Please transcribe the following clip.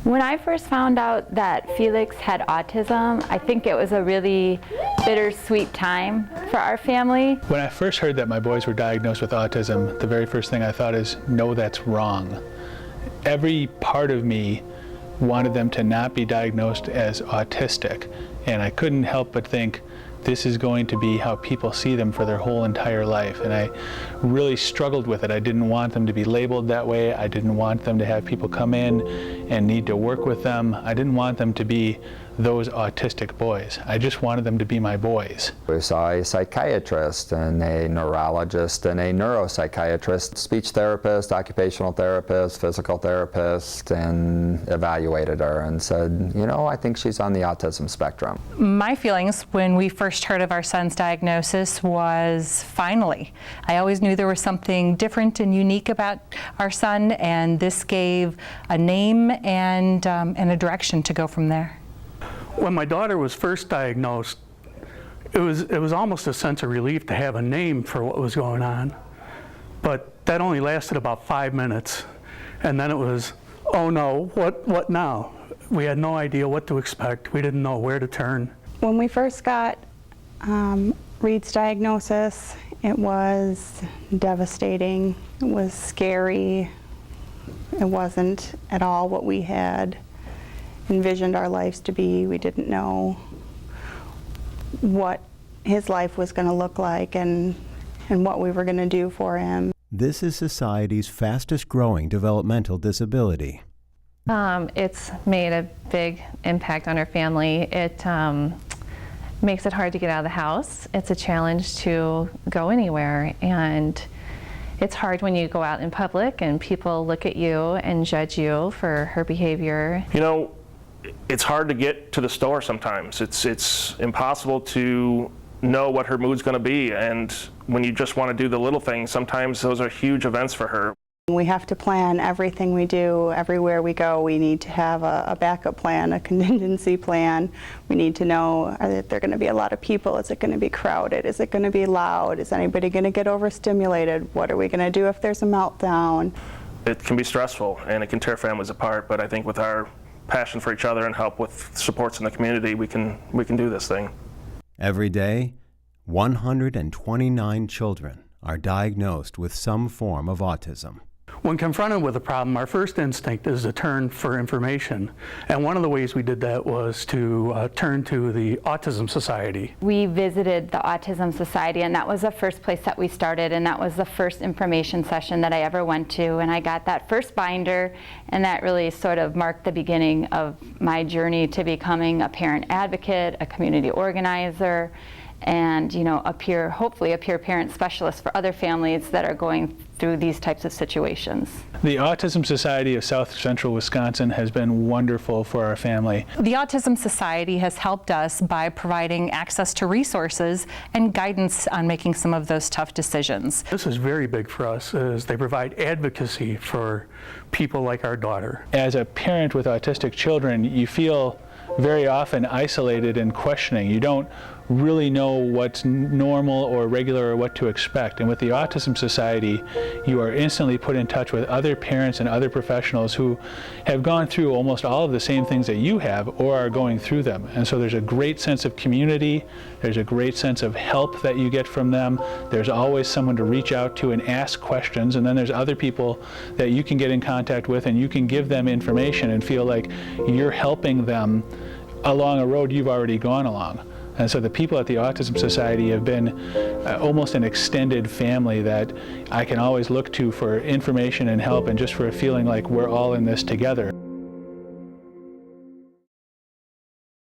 When I first found out that Felix had autism, I think it was a really bittersweet time for our family. When I first heard that my boys were diagnosed with autism, the very first thing I thought is, no, that's wrong. Every part of me wanted them to not be diagnosed as autistic, and I couldn't help but think, this is going to be how people see them for their whole entire life. And I really struggled with it. I didn't want them to be labeled that way. I didn't want them to have people come in and need to work with them. I didn't want them to be those autistic boys. I just wanted them to be my boys. We saw a psychiatrist and a neurologist and a neuropsychiatrist, speech therapist, occupational therapist, physical therapist, and evaluated her and said, you know, I think she's on the autism spectrum. My feelings when we first heard of our son's diagnosis was finally. I always knew there was something different and unique about our son, and this gave a name and a direction to go from there. When my daughter was first diagnosed, it was almost a sense of relief to have a name for what was going on. But that only lasted about 5 minutes. And then it was, oh no, what now? We had no idea what to expect. We didn't know where to turn. When we first got Reed's diagnosis, it was devastating. It was scary. It wasn't at all what we had envisioned our lives to be. We didn't know what his life was going to look like and what we were going to do for him. This is society's fastest growing developmental disability. It's made a big impact on our family. It makes it hard to get out of the house. It's a challenge to go anywhere, and it's hard when you go out in public and people look at you and judge you for her behavior. You know, it's hard to get to the store sometimes. It's impossible to know what her mood's going to be, and when you just want to do the little things, sometimes those are huge events for her. We have to plan everything we do. Everywhere we go, we need to have a backup plan, a contingency plan. We need to know, are there going to be a lot of people? Is it going to be crowded? Is it going to be loud? Is anybody going to get overstimulated? What are we going to do if there's a meltdown? It can be stressful and it can tear families apart, but I think with our passion for each other and help with supports in the community, we can do this thing. Every day, 129 children are diagnosed with some form of autism. When confronted with a problem, our first instinct is to turn for information. And one of the ways we did that was to turn to the Autism Society. We visited the Autism Society, and that was the first place that we started, and that was the first information session that I ever went to. And I got that first binder, and that really sort of marked the beginning of my journey to becoming a parent advocate, a community organizer, and hopefully a peer parent specialist for other families that are going through these types of situations. The Autism Society of South Central Wisconsin has been wonderful for our family. The Autism Society has helped us by providing access to resources and guidance on making some of those tough decisions. This is very big for us, as they provide advocacy for people like our daughter. As a parent with autistic children, you feel very often isolated and questioning. You don't really know what's normal or regular or what to expect. And with the Autism Society, you are instantly put in touch with other parents and other professionals who have gone through almost all of the same things that you have or are going through them. And so there's a great sense of community, there's a great sense of help that you get from them, there's always someone to reach out to and ask questions, and then there's other people that you can get in contact with and you can give them information and feel like you're helping them along a road you've already gone along. And so the people at the Autism Society have been almost an extended family that I can always look to for information and help, and just for a feeling like we're all in this together.